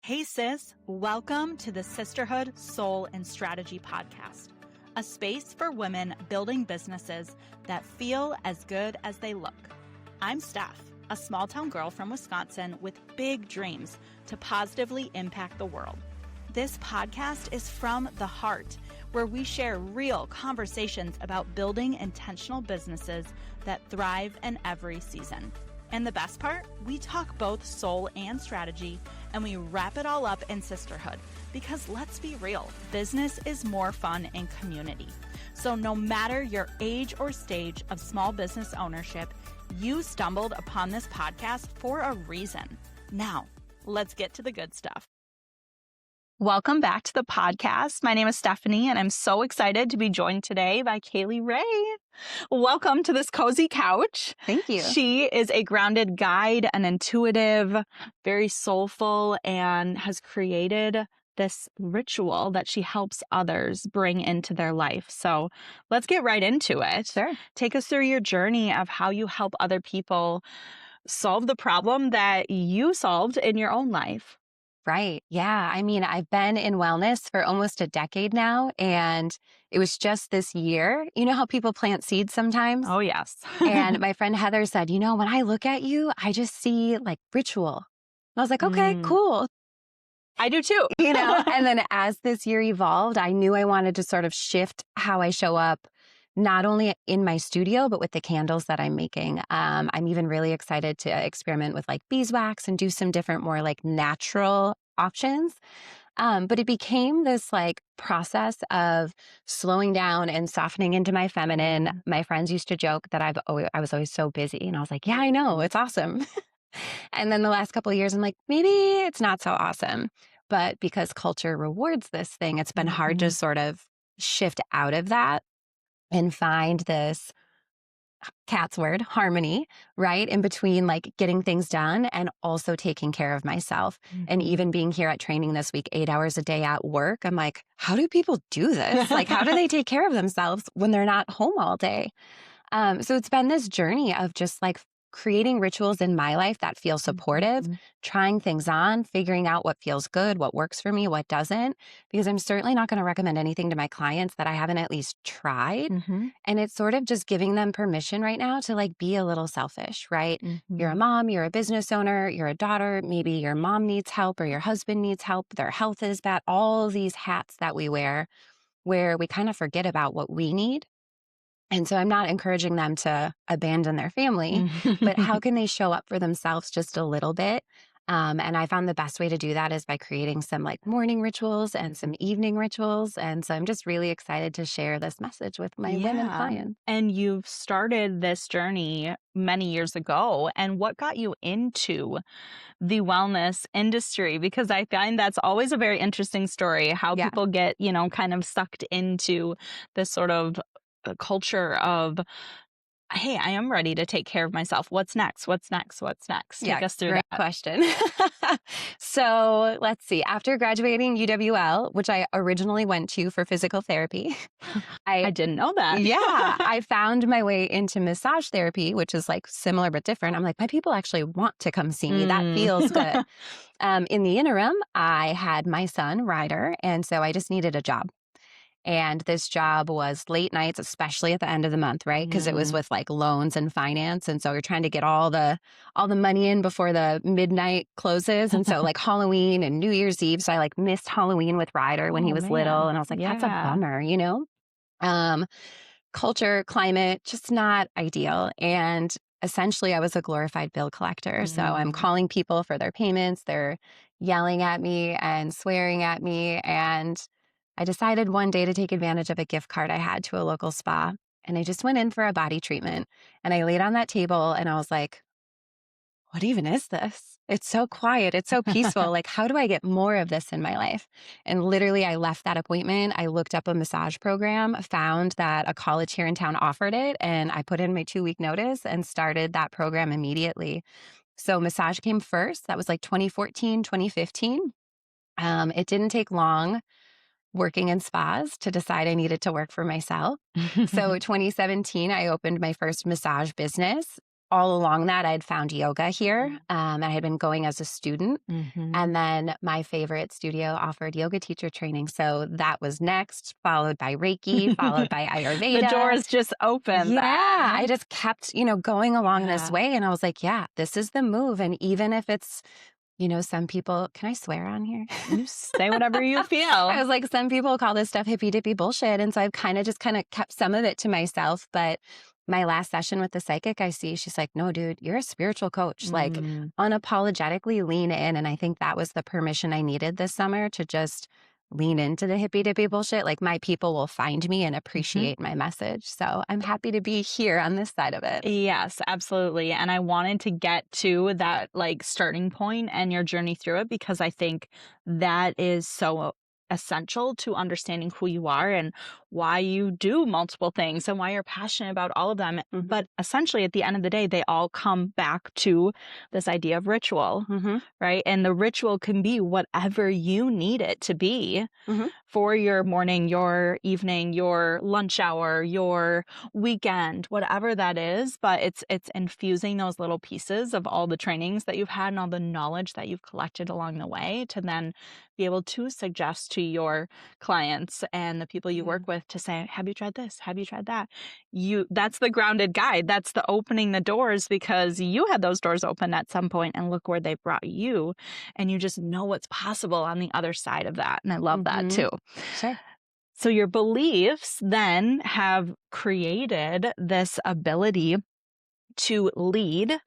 Hey sis, welcome to the Sisterhood, Soul, and Strategy podcast, a space for women building businesses that feel as good as they look. I'm Steph, a small town girl from Wisconsin with big dreams to positively impact the world. This podcast is from the heart, where we share real conversations about building intentional businesses that thrive in every season. And the best part, we talk both soul and strategy, and we wrap it all up in sisterhood. Because let's be real, business is more fun in community. So no matter your age or stage of small business ownership, you stumbled upon this podcast for a reason. Now, let's get to the good stuff. Welcome back to the podcast. My name is Stephanie, and I'm so excited to be joined today by Cailee Rae. Welcome to this cozy couch. Thank you. She is a grounded guide, an intuitive, very soulful, and has created this ritual that she helps others bring into their life. So let's get right into it. Sure. Take us through your journey of how you help other people solve the problem that you solved in your own life. Right. Yeah. I mean, I've been in wellness for almost a decade now, and it was just this year. You know how people plant seeds sometimes? Oh, yes. And my friend Heather said, when I look at you, I just see like ritual. And I was like, okay, cool. I do too. And then as this year evolved, I knew I wanted to sort of shift how I show up, not only in my studio, but with the candles that I'm making. I'm even really excited to experiment with like beeswax and do some different, more like natural options. But it became this like process of slowing down and softening into my feminine. My friends used to joke that I was always so busy. And I was like, yeah, I know, it's awesome. And then the last couple of years, I'm like, maybe it's not so awesome. But because culture rewards this thing, it's been hard to sort of shift out of that and find this cat's word, harmony, right? In between like getting things done and also taking care of myself. And even being here at training this week, 8 hours a day at work, I'm like, how do people do this? Like, how do they take care of themselves when they're not home all day? So it's been this journey of just like creating rituals in my life that feel supportive, trying things on, figuring out what feels good, what works for me, what doesn't, because I'm certainly not going to recommend anything to my clients that I haven't at least tried. And it's sort of just giving them permission right now to like be a little selfish, right? You're a mom, you're a business owner, you're a daughter, maybe your mom needs help or your husband needs help, their health is bad, all these hats that we wear where we kind of forget about what we need. And so I'm not encouraging them to abandon their family, but how can they show up for themselves just a little bit? And I found the best way to do that is by creating some like morning rituals and some evening rituals. And so I'm just really excited to share this message with my women clients. And you've started this journey many years ago. And what got you into the wellness industry? Because I find that's always a very interesting story, how people get, kind of sucked into this sort of culture of, hey, I am ready to take care of myself. What's next? What's next? What's next? Take us through great that. Question. So let's see. After graduating UWL, which I originally went to for physical therapy, I didn't know that. I found my way into massage therapy, which is like similar but different. I'm like, my people actually want to come see me. That feels good. In the interim, I had my son, Ryder, and so I just needed a job. And this job was late nights, especially at the end of the month, right? Because it was with like loans and finance. And so you're trying to get all the money in before the midnight closes. And so like Halloween and New Year's Eve. So I like missed Halloween with Ryder when he was little. And I was like, that's a bummer, Culture, climate, just not ideal. And essentially I was a glorified bill collector. So I'm calling people for their payments. They're yelling at me and swearing at me. And I decided one day to take advantage of a gift card I had to a local spa. And I just went in for a body treatment. And I laid on that table and I was like, what even is this? It's so quiet. It's so peaceful. Like, how do I get more of this in my life? And literally, I left that appointment. I looked up a massage program, found that a college here in town offered it. And I put in my 2-week notice and started that program immediately. So massage came first. That was like 2014, 2015. It didn't take long working in spas to decide I needed to work for myself. So 2017, I opened my first massage business. all along that, I had found yoga here. I had been going as a student. And then my favorite studio offered yoga teacher training. So that was next, followed by Reiki, followed by Ayurveda. The doors just opened. Yeah. I just kept, going along this Yeah. way. And I was like, yeah, this is the move. And even if it's, some people, can I swear on here? You say whatever you feel. I was like, some people call this stuff hippy dippy bullshit. And so I've kind of kept some of it to myself. But my last session with the psychic I see, she's like, no, dude, you're a spiritual coach. Like unapologetically lean in. And I think that was the permission I needed this summer to just lean into the hippy dippy bullshit. Like my people will find me and appreciate my message. So I'm happy to be here on this side of it. Yes, absolutely. And I wanted to get to that like starting point and your journey through it, because I think that is so essential to understanding who you are and why you do multiple things and why you're passionate about all of them. But essentially, at the end of the day, they all come back to this idea of ritual, right? And the ritual can be whatever you need it to be for your morning, your evening, your lunch hour, your weekend, whatever that is. But it's infusing those little pieces of all the trainings that you've had and all the knowledge that you've collected along the way to then be able to suggest to your clients and the people you work with to say, have you tried this? Have you tried that? That's the grounded guide. That's the opening the doors, because you had those doors open at some point and look where they brought you, and you just know what's possible on the other side of that. And I love that too. Sure. So your beliefs then have created this ability to lead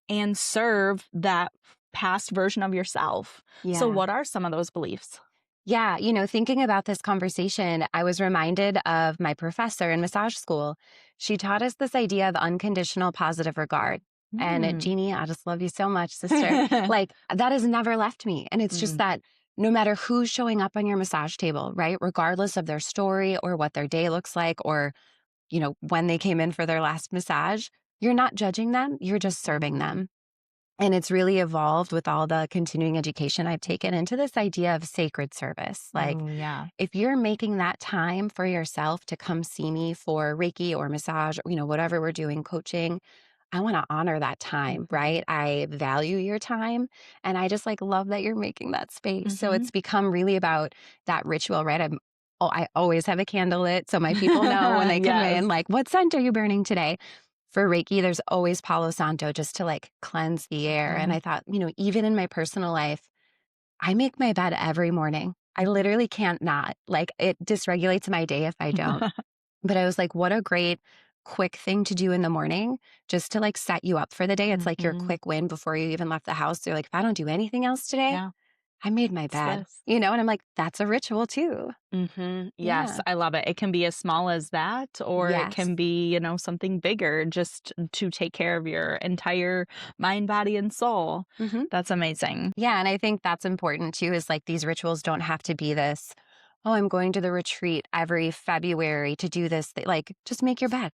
and serve that past version of yourself. Yeah. So what are some of those beliefs? Yeah. Thinking about this conversation, I was reminded of my professor in massage school. She taught us this idea of unconditional positive regard. And Jeannie, I just love you so much, sister. Like that has never left me. And it's just that no matter who's showing up on your massage table, right? Regardless of their story or what their day looks like, or, when they came in for their last massage, you're not judging them. You're just serving them. And it's really evolved with all the continuing education I've taken into this idea of sacred service. Like, if you're making that time for yourself to come see me for Reiki or massage, whatever we're doing, coaching, I want to honor that time, right? I value your time. And I just love that you're making that space. So it's become really about that ritual, right? I always have a candle lit. So my people know when they come in, like, what scent are you burning today? For Reiki, there's always Palo Santo just to cleanse the air. And I thought, even in my personal life, I make my bed every morning. I literally can't not. It dysregulates my day if I don't. But I was like, what a great quick thing to do in the morning just to set you up for the day. It's like your quick win before you even left the house. You're like, if I don't do anything else today, I made my bed, and I'm like, that's a ritual too. Yes, I love it. It can be as small as that, or it can be, something bigger just to take care of your entire mind, body, and soul. That's amazing. Yeah. And I think that's important too, is these rituals don't have to be this, oh, I'm going to the retreat every February to do this. Just make your bed.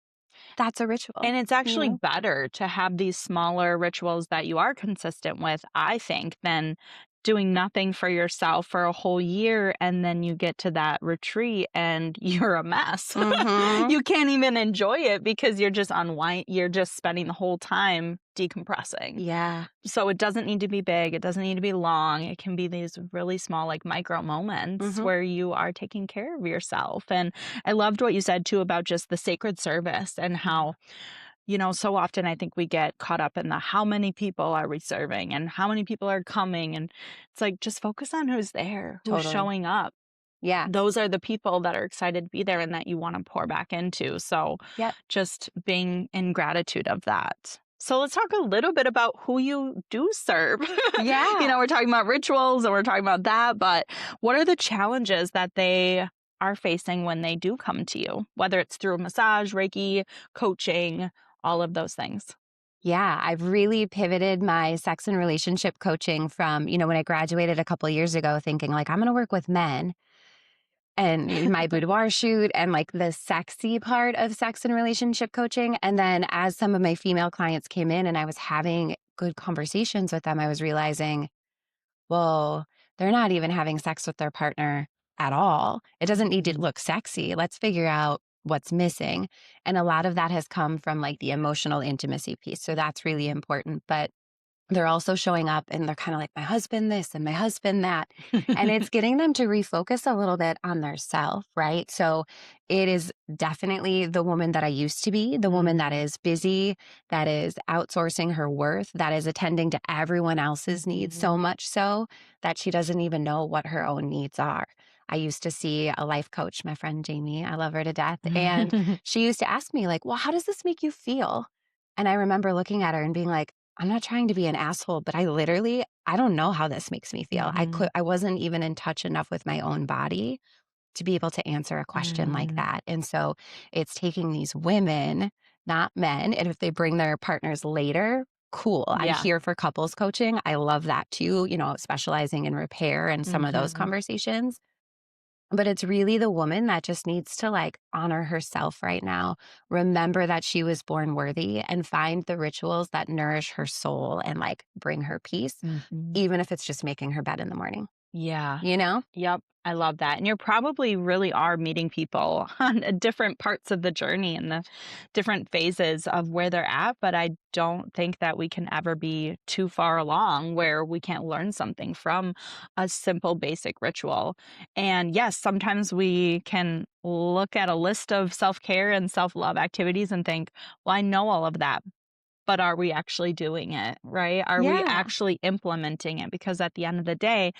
That's a ritual. And it's actually better to have these smaller rituals that you are consistent with, I think, than doing nothing for yourself for a whole year, and then you get to that retreat and you're a mess. You can't even enjoy it because you're just you're just spending the whole time decompressing. Yeah. So it doesn't need to be big. It doesn't need to be long. It can be these really small, micro moments where you are taking care of yourself. And I loved what you said too about just the sacred service and how, so often I think we get caught up in the how many people are we serving and how many people are coming. And it's just focus on who's there, who's showing up. Yeah. Those are the people that are excited to be there and that you want to pour back into. So just being in gratitude of that. So let's talk a little bit about who you do serve. Yeah. We're talking about rituals and we're talking about that, but what are the challenges that they are facing when they do come to you, whether it's through massage, Reiki, coaching, all of those things? Yeah, I've really pivoted my sex and relationship coaching from, when I graduated a couple of years ago, thinking I'm going to work with men and my boudoir shoot and the sexy part of sex and relationship coaching. And then as some of my female clients came in and I was having good conversations with them, I was realizing, well, they're not even having sex with their partner at all. It doesn't need to look sexy. Let's figure out what's missing. And a lot of that has come from like the emotional intimacy piece. So that's really important. But they're also showing up and they're kind of like, my husband this and my husband that. And it's getting them to refocus a little bit on their self, right? So it is definitely the woman that I used to be, the woman that is busy, that is outsourcing her worth, that is attending to everyone else's needs, so much so that she doesn't even know what her own needs are. I used to see a life coach, my friend Jamie, I love her to death. And she used to ask me like, well, how does this make you feel? And I remember looking at her and being like, I'm not trying to be an asshole, but I don't know how this makes me feel. I wasn't even in touch enough with my own body to be able to answer a question like that. And so it's taking these women, not men. And if they bring their partners later, cool. I'm here for couples coaching. I love that too, specializing in repair and some of those conversations. But it's really the woman that just needs to like honor herself right now, remember that she was born worthy, and find the rituals that nourish her soul and like bring her peace, even if it's just making her bed in the morning. Yeah. You know? Yep. I love that. And you're probably really are meeting people on different parts of the journey and the different phases of where they're at. But I don't think that we can ever be too far along where we can't learn something from a simple, basic ritual. And yes, sometimes we can look at a list of self-care and self-love activities and think, well, I know all of that. But are we actually doing it, right? Are we actually implementing it? Because at the end of the day,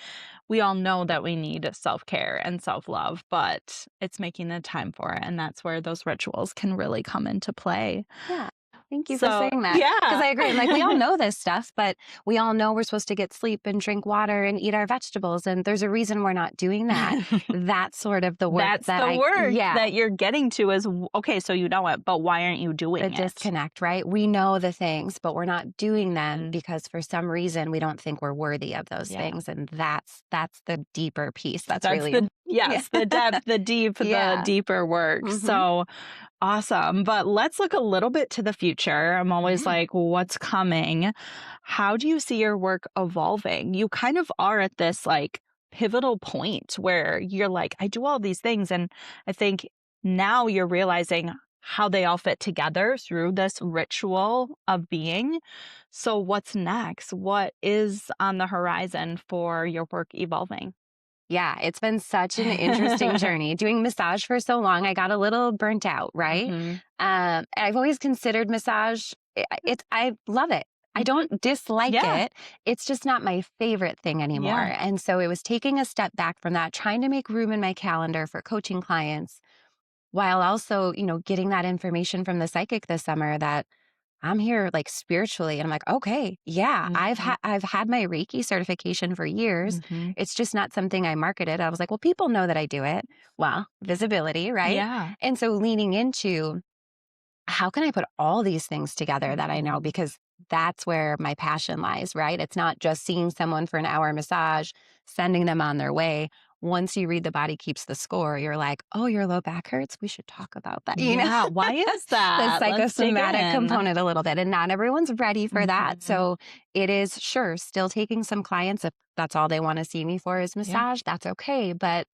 we all know that we need self-care and self-love, but it's making the time for it. And that's where those rituals can really come into play. Yeah. Thank you for saying that. Yeah. Because I agree. Like, we all know this stuff, but we all know we're supposed to get sleep and drink water and eat our vegetables. And there's a reason we're not doing that. That's sort of the work that you're getting to is, okay, so you know it, but why aren't you doing it? The disconnect, right? We know the things, but we're not doing them because for some reason we don't think we're worthy of those things. And that's the deeper piece. That's really the depth, the deep, the deeper work. So awesome. But let's look a little bit to the future. I'm always like, what's coming? How do you see your work evolving? You kind of are at this like pivotal point where you're like, I do all these things. And I think now you're realizing how they all fit together through this ritual of being. So what's next? What is on the horizon for your work evolving? Yeah, it's been such an interesting journey. Doing massage for so long, I got a little burnt out, right? I've always considered massage, I love it. I don't dislike it. It's just not my favorite thing anymore. And so it was taking a step back from that, trying to make room in my calendar for coaching clients, while also, getting that information from the psychic this summer that I'm here like spiritually. And I'm like, okay, I've had my Reiki certification for years. It's just not something I marketed. I was like, well, people know that I do it. Well, visibility, right? Yeah. And so leaning into how can I put all these things together that I know, because that's where my passion lies, right? It's not just seeing someone for an hour massage, sending them on their way. Once you read The Body Keeps the Score, you're like, oh, your low back hurts. We should talk about that. Yeah. Why is that? The psychosomatic component a little bit. And not everyone's ready for that. So it is, sure, still taking some clients. If that's all they want to see me for is massage, that's okay. But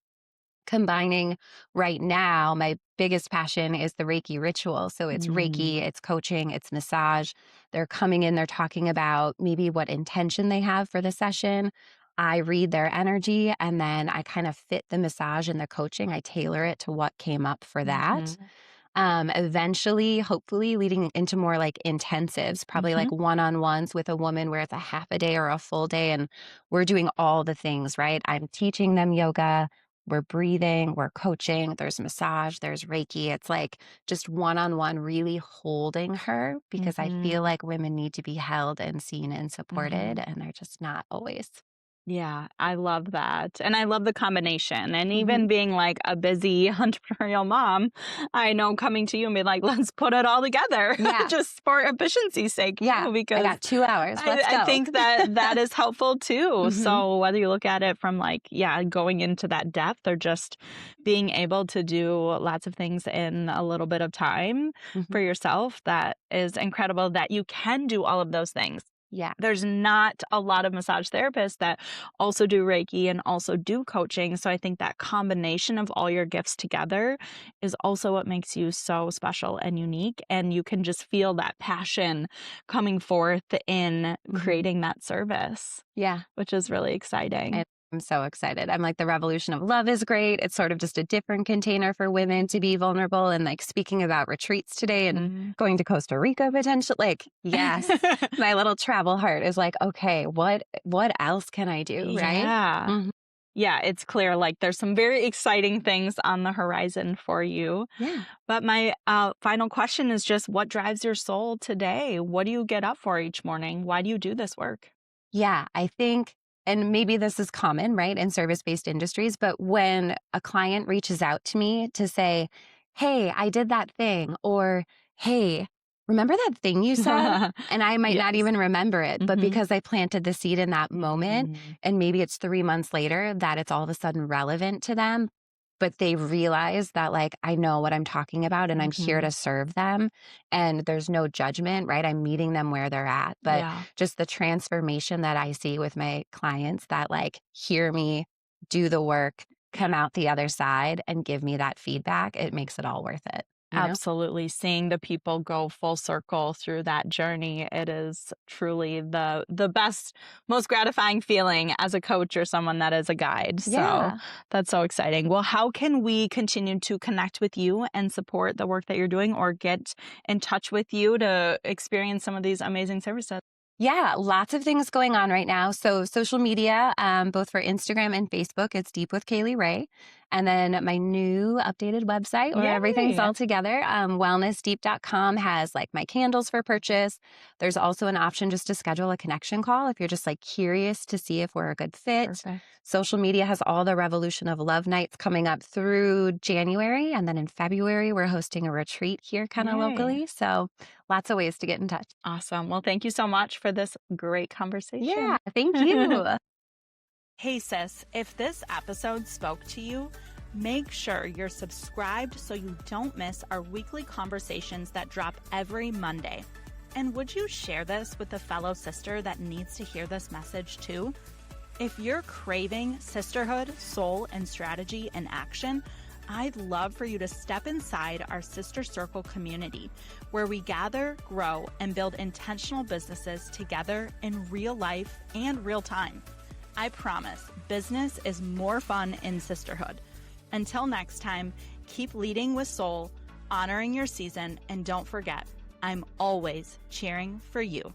combining right now, my biggest passion is the Reiki ritual. So it's Reiki, it's coaching, it's massage. They're coming in, they're talking about maybe what intention they have for the session. I read their energy, and then I kind of fit the massage and the coaching. I tailor it to what came up for that. Eventually, hopefully leading into more like intensives, probably like one-on-ones with a woman where it's a half a day or a full day. And we're doing all the things, right? I'm teaching them yoga. We're breathing, we're coaching, there's massage, there's Reiki. It's like just one-on-one, really holding her, because I feel like women need to be held and seen and supported, and they're just not always. Yeah, I love that. And I love the combination. And even being like a busy entrepreneurial mom, I know coming to you and be like, let's put it all together just for efficiency's sake. Yeah, too, because I got 2 hours. Let's go. I think that is helpful too. So whether you look at it from like, going into that depth, or just being able to do lots of things in a little bit of time for yourself, that is incredible that you can do all of those things. Yeah. There's not a lot of massage therapists that also do Reiki and also do coaching. So I think that combination of all your gifts together is also what makes you so special and unique. And you can just feel that passion coming forth in creating that service. Yeah. Which is really exciting. I'm so excited. I'm like, the revolution of love is great. It's sort of just a different container for women to be vulnerable. And like speaking about retreats today and going to Costa Rica potentially, like, yes, my little travel heart is like, okay, what else can I do? Right? Yeah. Yeah, it's clear like there's some very exciting things on the horizon for you. Yeah. But my final question is just, what drives your soul today? What do you get up for each morning? Why do you do this work? Yeah, I think, and maybe this is common, right, in service-based industries, but when a client reaches out to me to say, hey, I did that thing, or hey, remember that thing you said? And I might not even remember it, but because I planted the seed in that moment, and maybe it's 3 months later that it's all of a sudden relevant to them, but they realize that like, I know what I'm talking about and I'm here to serve them, and there's no judgment, right? I'm meeting them where they're at. But just the transformation that I see with my clients that like hear me do the work, come out the other side and give me that feedback, it makes it all worth it. You know? Absolutely. Seeing the people go full circle through that journey, it is truly the best, most gratifying feeling as a coach or someone that is a guide. So that's so exciting. Well, how can we continue to connect with you and support the work that you're doing, or get in touch with you to experience some of these amazing services? Yeah, lots of things going on right now. So social media, both for Instagram and Facebook, it's Deep with Cailee Rae. And then my new updated website where everything's all together, wellnessdeep.com, has like my candles for purchase. There's also an option just to schedule a connection call if you're just like curious to see if we're a good fit. Perfect. Social media has all the Revolution of Love nights coming up through January. And then in February, we're hosting a retreat here kind of locally. So lots of ways to get in touch. Awesome. Well, thank you so much for this great conversation. Yeah, thank you. Hey sis, if this episode spoke to you, make sure you're subscribed so you don't miss our weekly conversations that drop every Monday. And would you share this with a fellow sister that needs to hear this message too? If you're craving sisterhood, soul, and strategy in action, I'd love for you to step inside our Sister Circle community, where we gather, grow, and build intentional businesses together in real life and real time. I promise, business is more fun in sisterhood. Until next time, keep leading with soul, honoring your season, and don't forget, I'm always cheering for you.